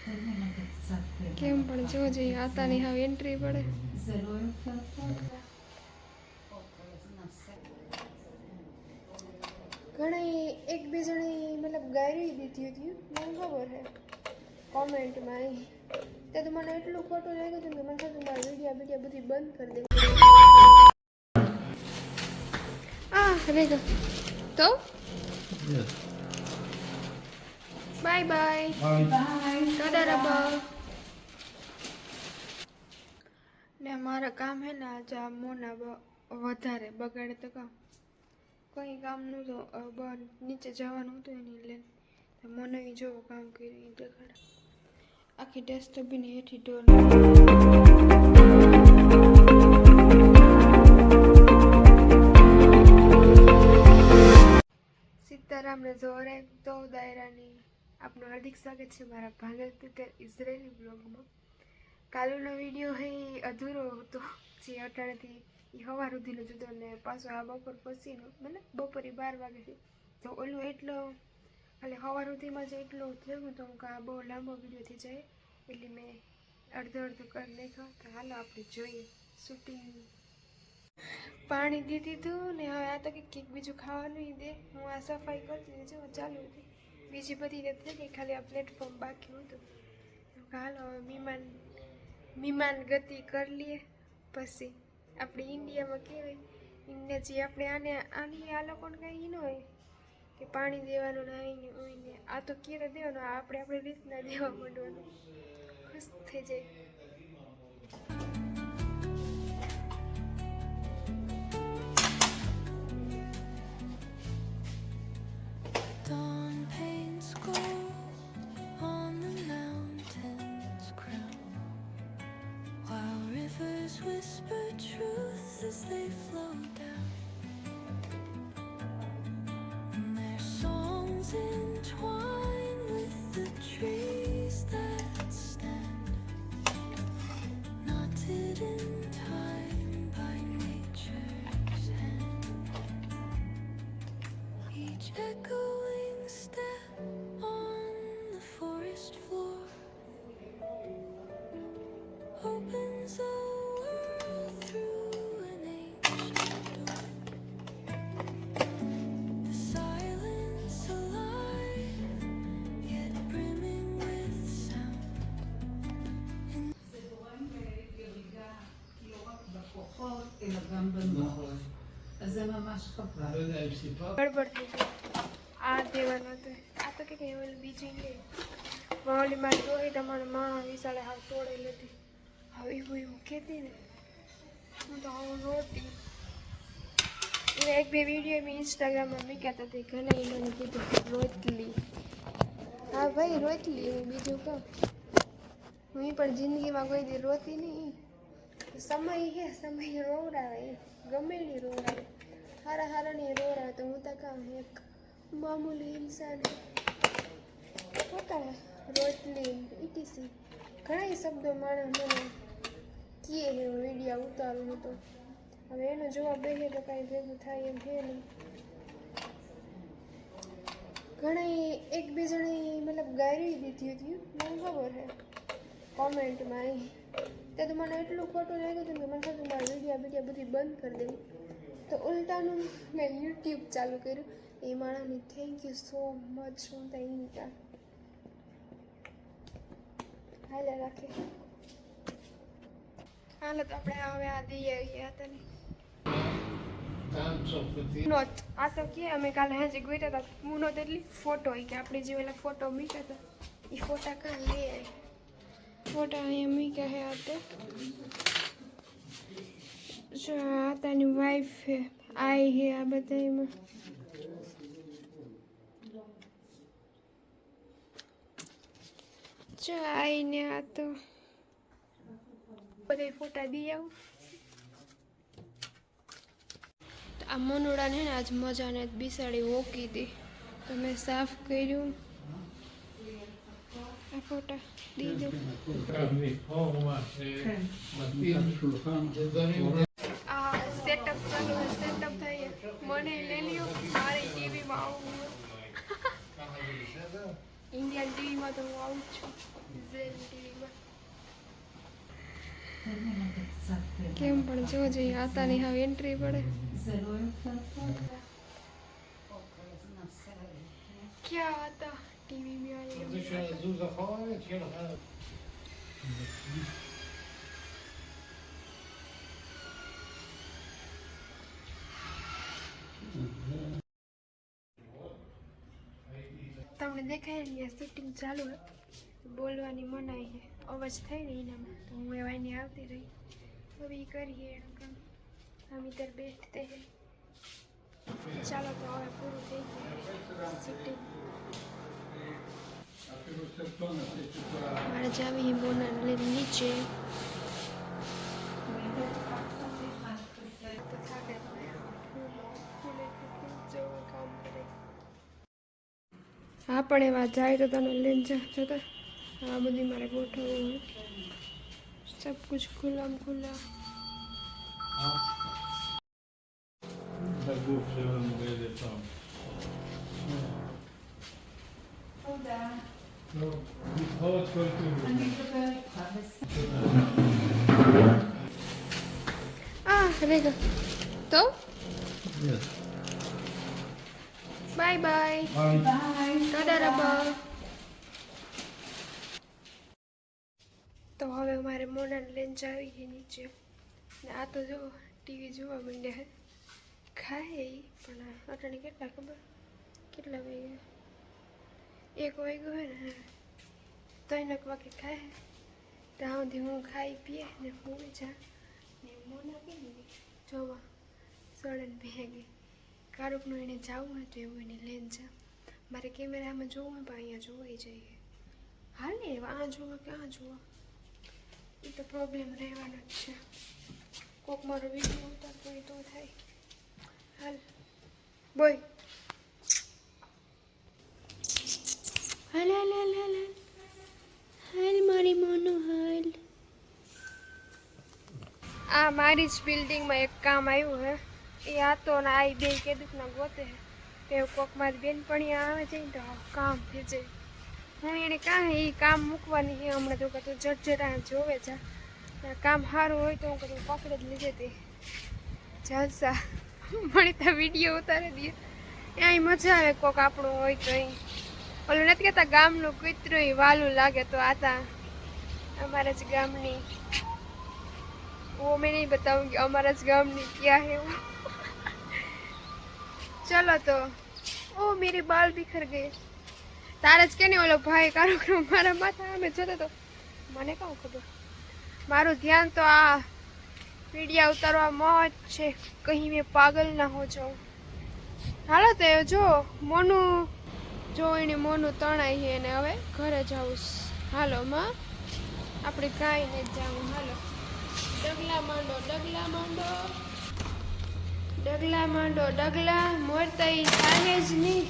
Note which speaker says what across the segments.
Speaker 1: કેમ પણ જો જઈએ આતાની હવે એન્ટ્રી પડે ઘણી એકબીજાની મતલબ ગાયરી દીધી હતી મને ખબર છે કોમેન્ટમાં તે તો મને એટલું ખોટું લાગ્યું હતું કે મને થતું મારા વિડીયો બધી બંધ કરી દે રેગા તો બાય બાય ટાટા રબા ને મારા કામ હે ને આજે આ મોના વધારે બગાડે તો કામ કંઈ કામનું તો બહાર નીચે જવાનું હતું એની લઈને મને જોવો કામ કર્યું દેખાડે આખી ડસ્ટબિન હેઠી ઢોર સીતારામને જોરે તો દાયરાની આપનું હાર્દિક સ્વાગત છે મારા ભાંગલ પિક્ચર ઇઝરાયલી બ્લોગમાં કાલનો વિડીયો હે અધૂરો હતો જે અટાણેથી એ સવાર સુધીનો જુદો ને પાછો આ બપોર પછીનો મતલબ બપોરે 12 વાગે છે તો ઓલું એટલો ખાલી સવાર સુધીમાં જ એટલો થયું તો આ બહુ લાંબો વિડીયો થઈ જાય એટલે મેં અડધો કરી નાખ્યો તો હાલો આપણે જોઈએ શૂટિંગ પાણી દીધી હતું ને હવે આ તો કંઈક બીજું ખાવાનું દે હું આ સફાઈ કરતી જો ચાલુ હતી બીજી બધી થઈ ગઈ ખાલી આ પ્લેટફોર્મ બાકી હતું હાલો હવે મહેમાન ગતિ કરી લઈએ પછી આપણે ઇન્ડિયામાં કહેવાય ઇન્ડિયા જે આપણે આની આ લોકોને કંઈ ન હોય કે પાણી દેવાનું ને આવીને હોય ને આ તો ક્યારે દેવાનું આપણે આપણી રીતના દેવા માંડવાનું ખુશ થઈ જાય
Speaker 2: Whisper truth as they flow down, and their songs entwine with the trees that stand, knotted in time by nature's hand. Each echoing step on the forest floor opens a
Speaker 3: אלא גם בנוחות. אז זה ממש חבל. לא יודע אם סיפרת.
Speaker 1: ગડબડ થઈ ગઈ આ દેવાનું હતું આ તો કંઈક એવું બીજું લે વાલી મારી ડોહી તમારા માં વિશાળે હાવ તોડેલી હતી હવે એવું કહેતી ને હું તો હું રોતી એક બે વિડીયો મેં ઇન્સ્ટાગ્રામમાં મૂક્યા હતા તે ઘણા મને કીધું રોટલી હા ભાઈ રોટલી હું બીજું કહું હું પણ જિંદગીમાં કોઈ દી રોતી નહીં સમય હે સમય રોવડાવે ગમે નહીં રોવડાવે હારાની રોવડાવે તો હું તો કામ એક મામૂલી ઇન્સાન પોતા રોટલી ઇટીસી ઘણા શબ્દો માણસ મને કીએ હે વિડીયો ઉતારું હતો હવે એનો જવાબ દઈએ તો કાંઈ ભેગું થાય એમ છે નહીં ઘણા એકબીજાની મતલબ ગાયરી દીધી હતી મને ખબર છે કોમેન્ટમાં તે તો મને એટલું ખોટું લાગ્યું હતું કે મને થતું મારા વિડીયો બધી બંધ કરી દેવું તો ઉલટાનું મેં યુટ્યુબ ચાલુ કર્યું એ માણસને થેન્ક યુ સો મચ હું ત્યાં હાલે રાખે હાલો તો આપણે હવે આ દઈ ગયા હતા ને નોટ આ તો કે અમે કાલે હાજે ગોઈતા હતા મુનો એટલી ફોટો કે આપણે જે ઓલા ફોટો મૂક્યા હતા એ ફોટા કાં લઈ આવી ફોટા અહીંયા મૂક્યા હે આ તો જો આ તારી વાઈફ હે આઈ હે આ બધા એમાં જો આઈને આ તો બધા ફોટા દી આવું આ મનુડાને ને આજ મજાને બિસાડી ઓકી દી તો મેં સાફ કર્યું આ ફોટા દી દો આ સેટઅપ ચાલુ સેટઅપ થાય મને લઈ લ્યો મારી ટીવીમાં આવું ઇન્ડિયન ટીવીમાં તો હું આવું જ છું, ઇઝરાયલી ટીવીમાં કેમ પણ જો જઈએ આતાની હવે એન્ટ્રી પડે. ક્યાં આતા ટીવી में आए તમને દેખાય ને શૂટિંગ ચાલુ હે, બોલવાની મનાઈ છે, અવાજ થાય ને એનામાં તો હું એવાની આવતી રહી. હવે ઈ કરીએ એનું કામ, हम इधर बैठते हैं. ચાલો તો હવે પૂરું થઈ ગયું શૂટિંગ. મારે જાવી મોના નીચે તો થાકે કામ કરે. હા પણ એવા જાય તો તને લઈને જતા આ બધી મારે ગોઠવવું હોય. સબ કુછ ખુલ્લામ ખુલ્લા.
Speaker 4: הגוף שלנו באיזה פעם.
Speaker 3: תודה.
Speaker 4: טוב, להתראות כל טוב.
Speaker 3: אני אדבר איתך בסדר.
Speaker 1: רגע. טוב?
Speaker 4: Yes.
Speaker 1: ביי ביי.
Speaker 4: Bye.
Speaker 3: ביי.
Speaker 1: תודה רבה. તો હવે મારે મોનાને લઈને જાવી છે નીચે ને આ તો જો ટીવી જોવા માંડ્યા હે. ખાય ઈ પણ અટાણે કેટલા ખબર કેટલા વાગ્યા? 1 વાગ્યો હોય ને 3 વાગે ખાય. ત્યાં સુધી હું ખાઈ પીએ ને હું જા ને મોના કેવી જોવા સળન ભેગી કારુકનું એને જવું હોય તો એવું એને લઈને જા. મારે કેમેરામાં જોવું હોય પણ અહીંયા જોવાઈ જઈએ. હાલ ને આ જોવા કે આ જોવા એ તો પ્રોબ્લેમ રહેવાનો જ છે. કોક મારો વિડીયો ઉતારતો હોય તો થાય. હાલ બોય હાલ હાલ હાલ હાલ હાલ મારી મોનો હાલ. આ મારી જ બિલ્ડિંગમાં એક કામ આવ્યું હે. એ આ તો ને આ બે કેદુકના ગોતે હે તે કોક મારી બેનપણી આવે છે ને તો કામ થઈ જાય. હું એને કાંઈ એ કામ મૂકવાની છે હમણાં તો કતું જટજટા જોવે જા કામ સારું હોય તો હું કતું પકડે જ લીધે તે જલસા મળી તો વિડીયો ઉતારી દઈએ. અહીં મજા આવે કોક આપણું હોય તો અહીં ઓલું નથી કહેતા ગામનું કૂતરું વાલું લાગે તો આતા અમારા જ ગામની वो मैं नहीं बताऊंगी हमारा गामनी क्या है वो. चलो तो ओ मेरे बाल बिखर गए. तारा જ કે ને ઓલો ભાઈ કાર્યક્રમ મારા માથા અમે જોતો તો મને કાં ખબર. મારું ધ્યાન તો આ વિડીયા ઉતારવામાં જ છે, કहीं મેં પાગલ ના હો જાઉં. હાલો તો જો મોનું જો એને મોનું તણાઈ છે ને હવે ઘરે જાઉં. હાલો માં આપણે કાંઈ નહીં જાઉં. હાલો ડગલા માંડો ડગલા માંડો ડગલા માંડો ડગલા. મોર તો એ થાય જ નહીં,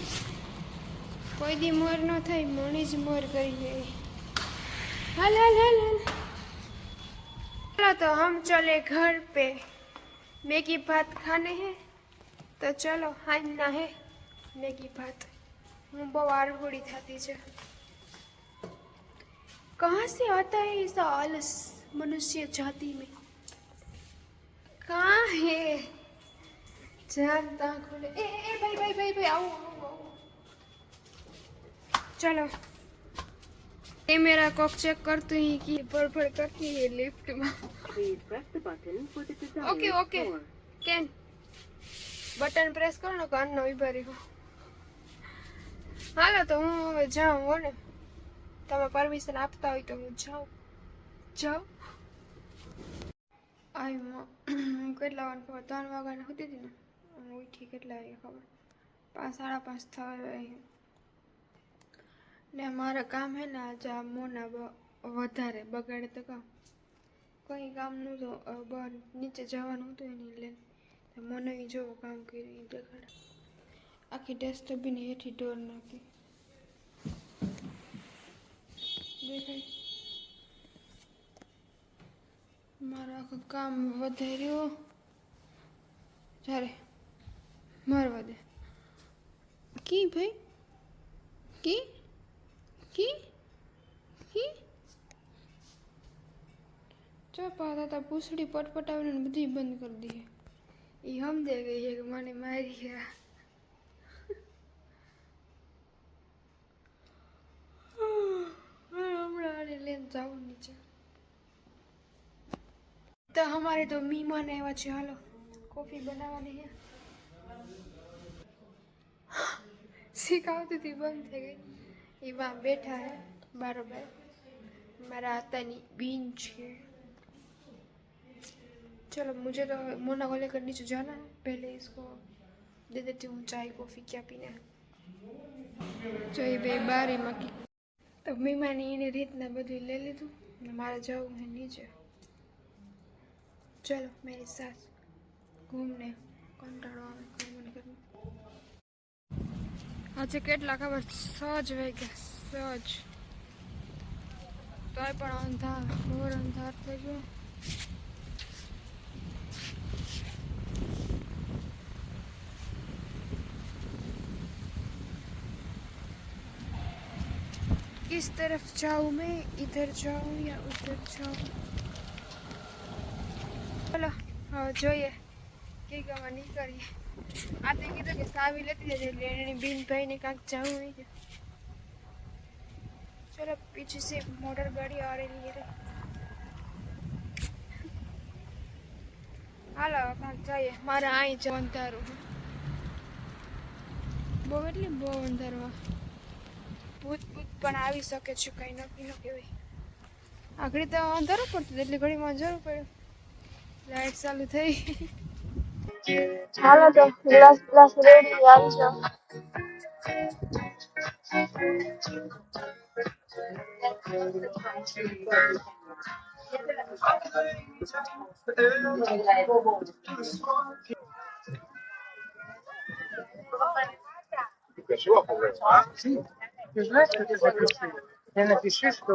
Speaker 1: કોઈ દી મોર ન થાય, મણી જ મોર કરી જાય. હાલ હાલ હાલ હાલ. चलो तो हम चले घर पे, मैगी भात खाने हैं तो चलो हाँ ना है मैगी भात. હું બહુ આરહોડી થતી છે. कहाँ से आता है ऐसा आलस मनुष्य जाति में? कहाँ है जानता खोले. ए भाई भाई भाई भाई आओ आओ आओ. चलो कैमरा को चेक करते ही कि बड़बड़ करती है लिफ्ट में. Okay okay can button press કરો ને કાન નો ઉભરી હો. હાલો તો હું હવે જાઉં હો ને, તમે પરમિશન આપતા હોય તો હું જાઉં. આઈ હું કેટલા વાગે ખબર 3 વાગ્યાને હતી હતી ને હું ઉઠી કેટલા વાગે ખબર 5 સાડા 5 થવા ને મારા કામ હે ને આજે આ મોના વધારે બગાડે તો કામ કંઈ કામ નહોતું. બહાર નીચે જવાનું હતું એની લઈને મને જોવો કામ કર્યું દેખાડે. આખી ડસ્ટબિન હેઠી ઢોર નાખી દેખાય. મારું આખું કામ વધાર્યું જ્યારે મારવા દે કી ભાઈ કી કી કી ચોપા હતા પૂછડી પટપટાવીને બધી બંધ કરી દીધી એ સમજે ગઈ છે કે મને મારી ગયા હમણાં આને લઈને જાઉં નીચે તો हमारे तो मेहमान આવ્યા છે હાલો કોફી બનાવવાની છે શીખાવતી હતી બંધ થઈ ગઈ એમાં બેઠા है बराबर मेरा हाथानी बीन है चलो मुझे तो मोना को लेकर नीचे जाना है पहले इसको दे देती हूँ चाय कॉफ़ी क्या पीना है चाय बे बारी मकी तो मेहमानी ने રીતના બધું ले લીધું ને મારે જવું है नीचे चलो मेरे साथ घूमने कंटाळो આવે ઘૂમने કરવું આજે કેટલા ખબર સજ વાગ્યા સજ તોય પણ અંધાર ઘોર અંધાર થઈ ગયો किस तरफ जाऊँ मैं इधर जाऊँ या उधर जाऊँ चलो हाँ જોઈએ કે ગવા નહીં કરીએ આ તો કીધું કે સાવી લેતી જજે એટલે એની બીન ભાઈને કાંક જાવું હોય છે चलो पीछे से मोटर गाड़ी आ रही है હાલો કાંક જઈએ મારે અહીં જ અંધારું બહુ એટલે બહુ અંધારું ભૂત ભૂત પણ આવી શકે છે કંઈ નક્કી ન કહેવાય આગળ તો અંધારું પડતું એટલે ઘડીમાં અંધારું પડ્યું લાઈટ ચાલુ થઈ હાલો તો ગ્લાસ ગ્લાસ રેડી આવી જાઓ
Speaker 5: Ты красиво погуляла? Ты знаешь, как я запишу? Я напишу, что